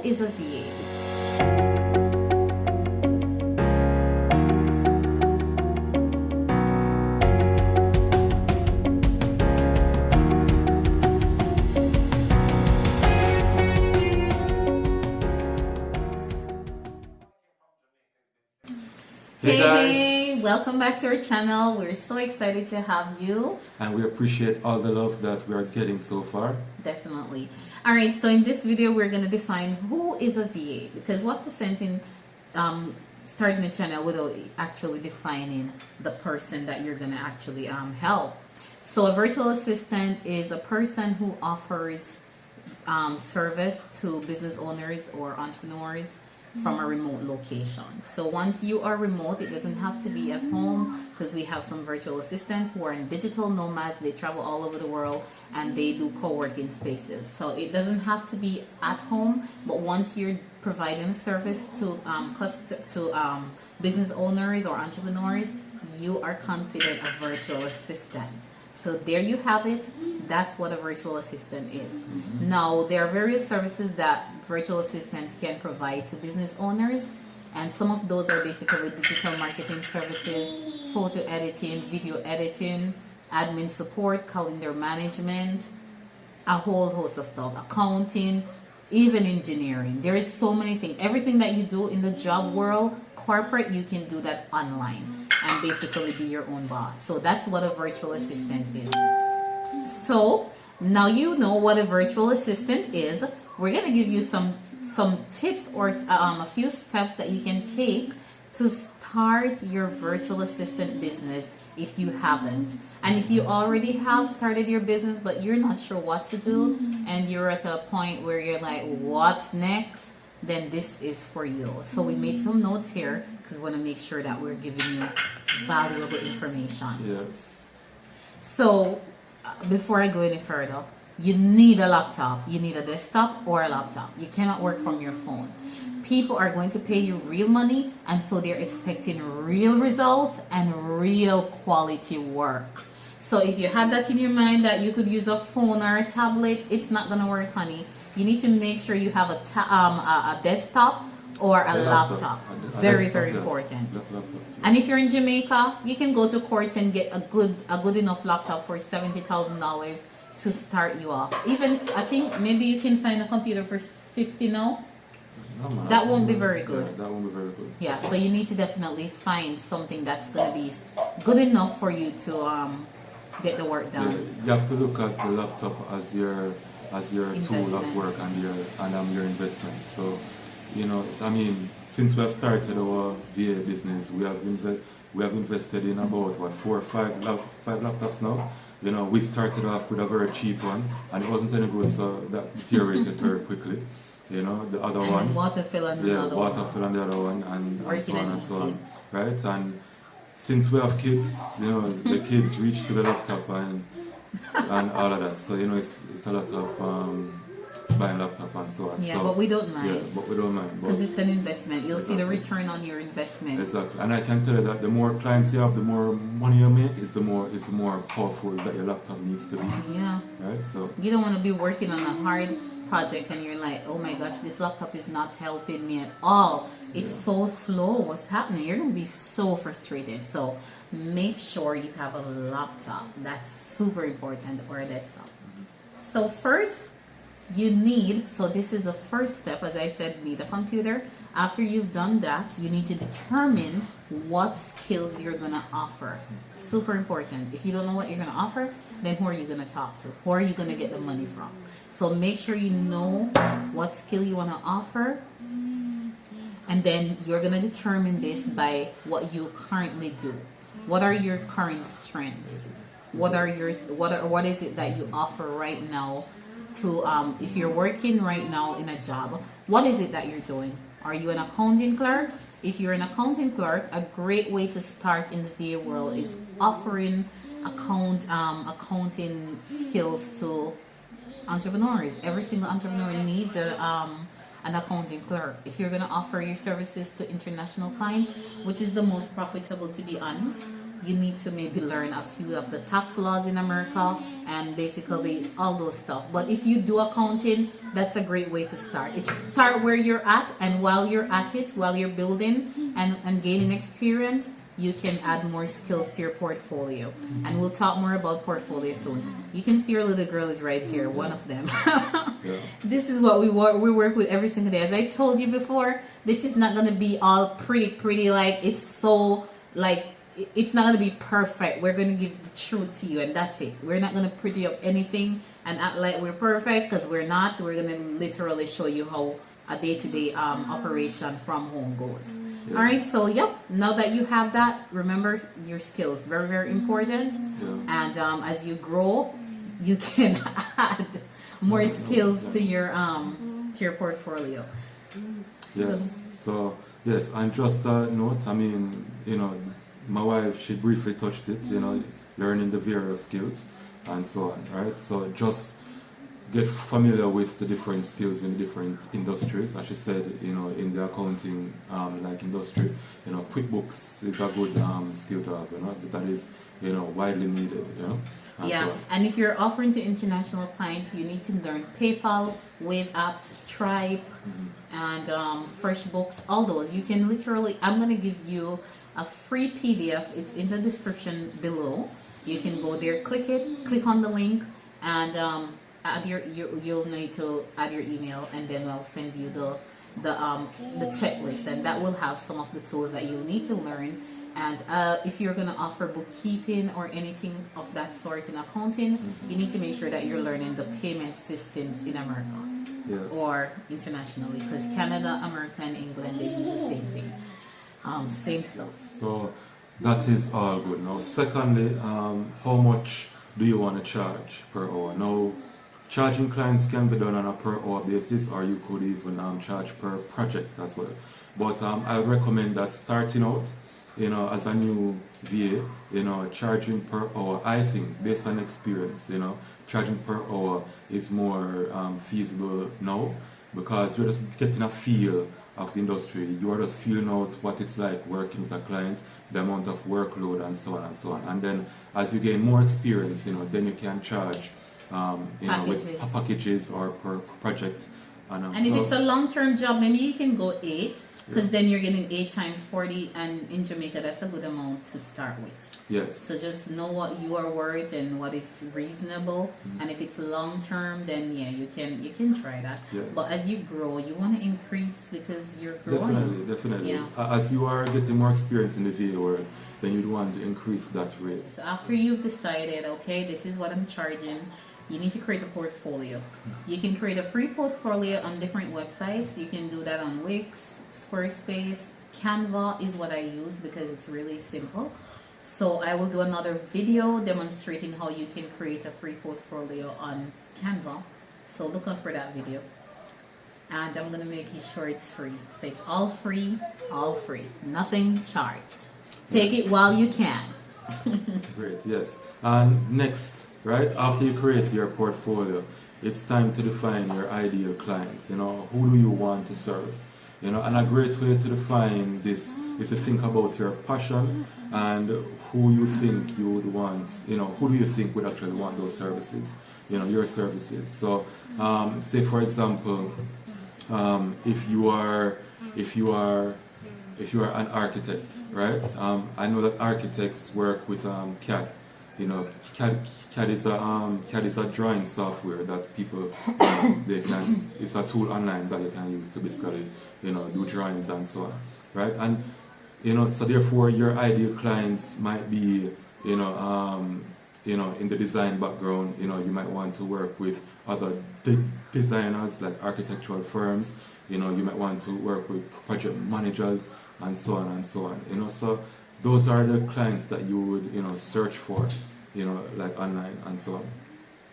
is a VA? Hey guys! Hey, welcome back to our channel. We're so excited to have you. And we appreciate all the love that we are getting so far. Definitely. Alright, so in this video, we're going to define who is a VA. Because what's the sense in starting a channel without actually defining the person that you're going to actually help? So a virtual assistant is a person who offers service to business owners or entrepreneurs from a remote location. So once you are remote, it doesn't have to be at home, because we have some virtual assistants who are in digital nomads. They travel all over the world and they do co-working spaces. So it doesn't have to be at home, but once you're providing a service to business owners or entrepreneurs, you are considered a virtual assistant. So there you have it. That's what a virtual assistant is. Now, there are various services that virtual assistants can provide to business owners, and some of those are basically digital marketing services, photo editing, video editing, admin support, calendar management, a whole host of stuff, accounting, even engineering. There is so many things. Everything that you do in the job world, corporate, you can do that online and basically be your own boss. So that's what a virtual assistant is. So now you know what a virtual assistant is. We're going to give you some tips or a few steps that you can take to start your virtual assistant business if you haven't. And if you already have started your business but you're not sure what to do, and you're at a point where you're like, what's next? Then this is for you. So we made some notes here because we want to make sure that we're giving you valuable information. Yes. So before I go any further, you need a laptop. You need a desktop or a laptop. You cannot work from your phone. People are going to pay you real money, and so they're expecting real results and real quality work. So if you had that in your mind that you could use a phone or a tablet, it's not going to work, honey. You need to make sure you have a desktop or a laptop. Very important. And if you're in Jamaica, you can go to Quartz and get a good enough laptop for $70,000 to start you off. Even I think maybe you can find a computer for 50 now. That won't be very good. Yeah, that won't be very good. Yeah, so you need to definitely find something that's going to be good enough for you to get the work done. Yeah, you have to look at the laptop as your tool of work and your investment. So, you know, I mean, since we have started our VA business, we have invested in about 4 or 5 laptops now. You know, we started off with a very cheap one, and it wasn't any good, so that deteriorated very quickly. You know, the other one, water fill on the other water one. fill on the other one, and so on and so on, right? And since we have kids, you know, the kids reach to the laptop and all of that. So, you know, it's a lot of buying laptop and so on. Yeah, so, but we don't mind. Yeah, but we don't mind. Because it's an investment. You'll see the return on your investment. Exactly. And I can tell you that the more clients you have, the more money you make, it's the more powerful that your laptop needs to be. Yeah. Right? So you don't want to be working on a hard project and you're like, oh my gosh, this laptop is not helping me at all. It's so slow. What's happening? You're going to be so frustrated. So make sure you have a laptop. That's super important, or a desktop. So first, you need, so this is the first step, as I said, need a computer. After you've done that, you need to determine what skills you're going to offer. Super important. If you don't know what you're going to offer, then who are you going to talk to? Who are you going to get the money from? So make sure you know what skill you want to offer, and then you're going to determine this by what you currently do. What are your current strengths? What is it that you offer right now to if you're working right now in a job, what is it that you're doing? Are you an accounting clerk? If you're an accounting clerk, a great way to start in the VA world is offering accounting skills to entrepreneurs. Every single entrepreneur needs a an accounting clerk. If you're going to offer your services to international clients, which is the most profitable, to be honest, you need to maybe learn a few of the tax laws in America and basically all those stuff. But if you do accounting, that's a great way to start. It's start where you're at, and while you're at it, while you're building and gaining experience, you can add more skills to your portfolio. And we'll talk more about portfolio soon. You can see our little girl is right here, one of them. Yeah. This is what we work with every single day. As I told you before, this is not going to be all pretty, like it's so, like, it's not going to be perfect. We're going to give the truth to you, and that's it. We're not going to pretty up anything and act like we're perfect, because we're not. We're going to literally show you how a day-to-day operation from home goes. Yeah. All right, so yep, now that you have that, remember your skills, very important. Yeah. And as you grow, you can add more skills to your portfolio. Yes. So yes, and just a note, I mean, my wife, she briefly touched it, learning the various skills and so on, right? So just get familiar with the different skills in different industries. As she said, in the accounting industry, QuickBooks is a good skill to have, that is, widely needed, and yeah, so on. and if you're offering to international clients, you need to learn PayPal, Wave Apps, Stripe, and FreshBooks, all those. You can literally, I'm going to give you a free PDF. It's in the description below. You can go there, click on the link, and add you'll need to add your email, and then I'll send you the checklist, and that will have some of the tools that you'll need to learn. And if you're going to offer bookkeeping or anything of that sort in accounting, you need to make sure that you're learning the payment systems in America. Yes. Or internationally, because Canada, America, and England, they use the same thing, same stuff. So that is all good. Now, secondly, how much do you want to charge per hour? Now, charging clients can be done on a per hour basis, or you could even charge per project as well. But I would recommend that starting out, as a new VA, charging per hour, I think, based on experience, charging per hour is more feasible now, because you're just getting a feel of the industry. You are just feeling out what it's like working with a client, the amount of workload, and so on and so on. And then as you gain more experience, then you can charge with packages or per project. And if it's a long-term job, maybe you can go 8, because then you're getting 8 times 40, and in Jamaica, that's a good amount to start with. Yes. So just know what you are worth and what is reasonable. And if it's long-term, then yeah, you can try that. Yes. But as you grow, you want to increase because you're growing. Definitely. Yeah. As you are getting more experience in the VA world, then you'd want to increase that rate. So after you've decided, okay, this is what I'm charging, you need to create a portfolio. You can create a free portfolio on different websites. You can do that on Wix, Squarespace. Canva is what I use because it's really simple. So I will do another video demonstrating how you can create a free portfolio on Canva. So look out for that video. And I'm going to make sure it's free. So it's all free, nothing charged. Take it while you can. Great, yes. And next, right, after you create your portfolio, it's time to define your ideal client. Who do you want to serve? And a great way to define this is to think about your passion and who you think you would want, who do you think would actually want those services, your services. So, say for example, if you are an architect, right? I know that architects work with CAD. CAD is a drawing software that people it's a tool online that you can use to basically do drawings and so on, right? And so therefore your ideal clients might be in the design background. You might want to work with other designers like architectural firms. You might want to work with project managers and so on and so on. So those are the clients that you would search for, like online and so on.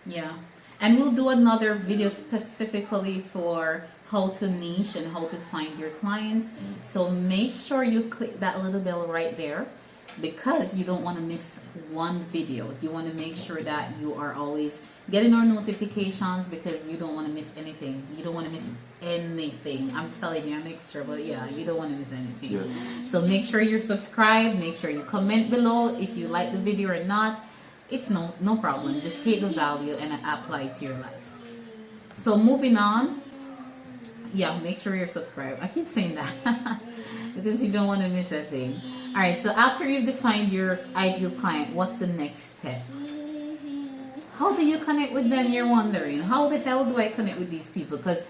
Yeah, and we'll do another video specifically for how to niche and how to find your clients. So make sure you click that little bell right there, because you don't want to miss one video. You want to make sure that you are always getting our notifications, because you don't want to miss anything. You don't want to miss anything. I'm telling you, I'm extra, but yeah, you don't want to miss anything. Yes. So make sure you're subscribed. Make sure you comment below if you like the video or not. It's no problem. Just take the value and apply it to your life. So moving on. Yeah, make sure you're subscribed. I keep saying that because you don't want to miss a thing. All right, so after you've defined your ideal client, what's the next step? How do you connect with them? You're wondering. How the hell do I connect with these people? Because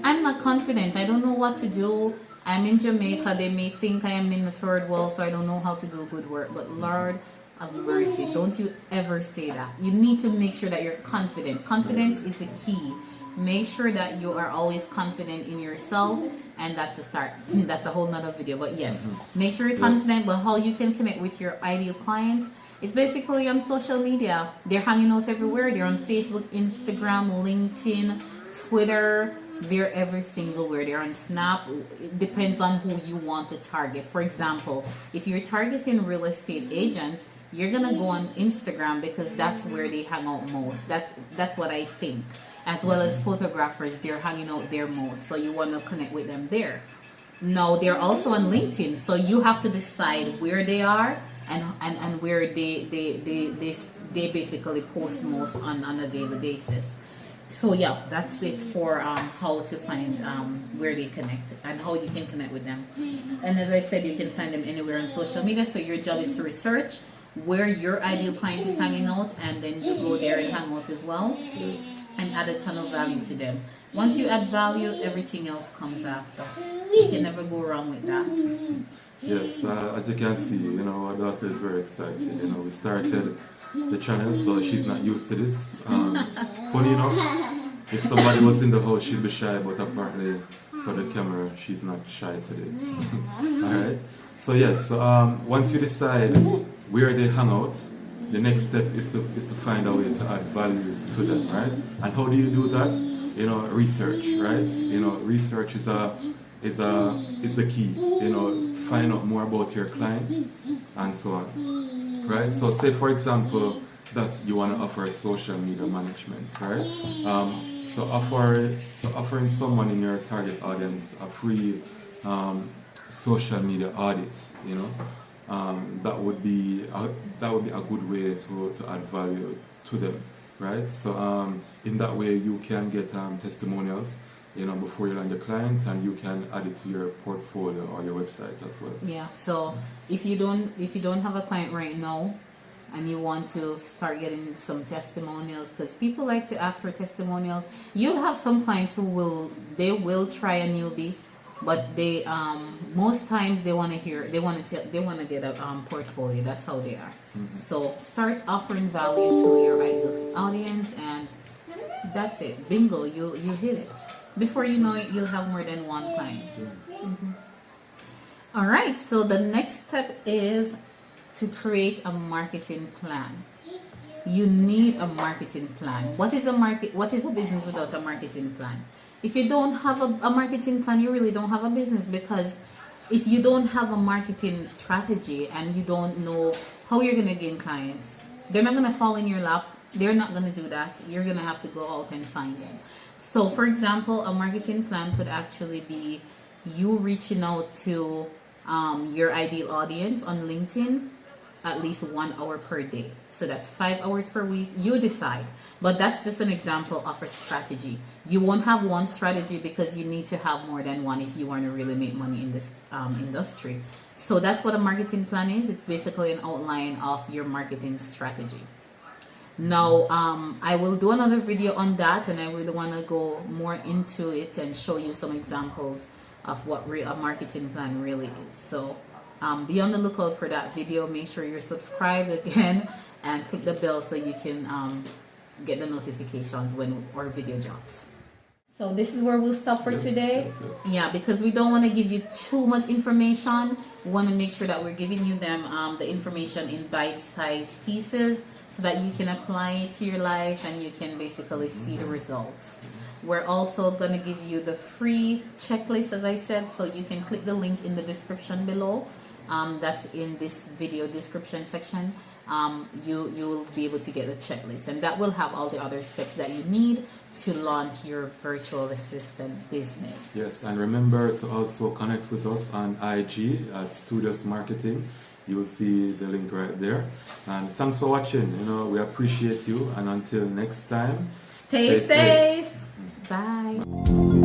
I'm not confident. I don't know what to do. I'm in Jamaica. They may think I am in the third world, so I don't know how to do good work. But Lord have mercy, don't you ever say that. You need to make sure that you're confident. Confidence is the key. Make sure that you are always confident in yourself, and that's a start. That's a whole nother video, but yes, make sure you're confident. But how you can connect with your ideal clients is basically on social media. They're hanging out everywhere. They're on Facebook, Instagram, LinkedIn, Twitter. They're every single where. They're on Snap. It depends on who you want to target. For example, if you're targeting real estate agents, you're gonna go on Instagram because that's where they hang out most. That's what I think. As well as photographers, they're hanging out there most, so you want to connect with them there. Now they're also on LinkedIn, so you have to decide where they are and where they basically post most on a daily basis. So yeah, that's it for how to find where they connect and how you can connect with them. And as I said, you can find them anywhere on social media. So your job is to research where your ideal client is hanging out, and then you go there and hang out as well. Yes. And add a ton of value to them. Once you add value, everything else comes after. You can never go wrong with that. Yes, as you can see, our daughter is very excited. We started the channel, so she's not used to this. Funny enough, if somebody was in the house, she'd be shy, but apparently for the camera, she's not shy today. Alright, so yes, once you decide where they hang out, the next step is to find a way to add value to them, right? And how do you do that? Research, right? Research is the key. Find out more about your client and so on, right? So say for example that you want to offer social media management, right? So offering someone in your target audience a free social media audit, that would be a good way to add value to them, right? So in that way you can get testimonials, before you land the client, and you can add it to your portfolio or your website as well. Yeah. So if you don't have a client right now, and you want to start getting some testimonials, because people like to ask for testimonials, you'll have some clients who will try a newbie. But they most times they want to get a portfolio. That's how they are. So start offering value to your ideal audience, and that's it. Bingo, you hit it. Before you know it, you'll have more than one client. All right. So the next step is to create a marketing plan. You need a marketing plan. What is a business without a marketing plan? If you don't have a marketing plan, you really don't have a business, because if you don't have a marketing strategy and you don't know how you're going to gain clients, they're not going to fall in your lap. They're not going to do that. You're going to have to go out and find them. So, for example, a marketing plan could actually be you reaching out to your ideal audience on LinkedIn at least 1 hour per day. So that's 5 hours per week. You decide. But that's just an example of a strategy. You won't have one strategy because you need to have more than one if you want to really make money in this industry. So that's what a marketing plan is. It's basically an outline of your marketing strategy. Now, I will do another video on that, and I really want to go more into it and show you some examples of what a marketing plan really is. So be on the lookout for that video. Make sure you're subscribed again and click the bell so you can get the notifications when our video drops. So this is where we'll stop for today. Yes. Yeah, because we don't want to give you too much information. We want to make sure that we're giving you the information in bite-sized pieces so that you can apply it to your life and you can basically see the results. We're also going to give you the free checklist, as I said, so you can click the link in the description below that's in this video description section. You will be able to get the checklist, and that will have all the other steps that you need to launch your virtual assistant business. Yes, and remember to also connect with us on IG at Studious Marketing. You will see the link right there. And thanks for watching. We appreciate you, and until next time, stay safe. Bye.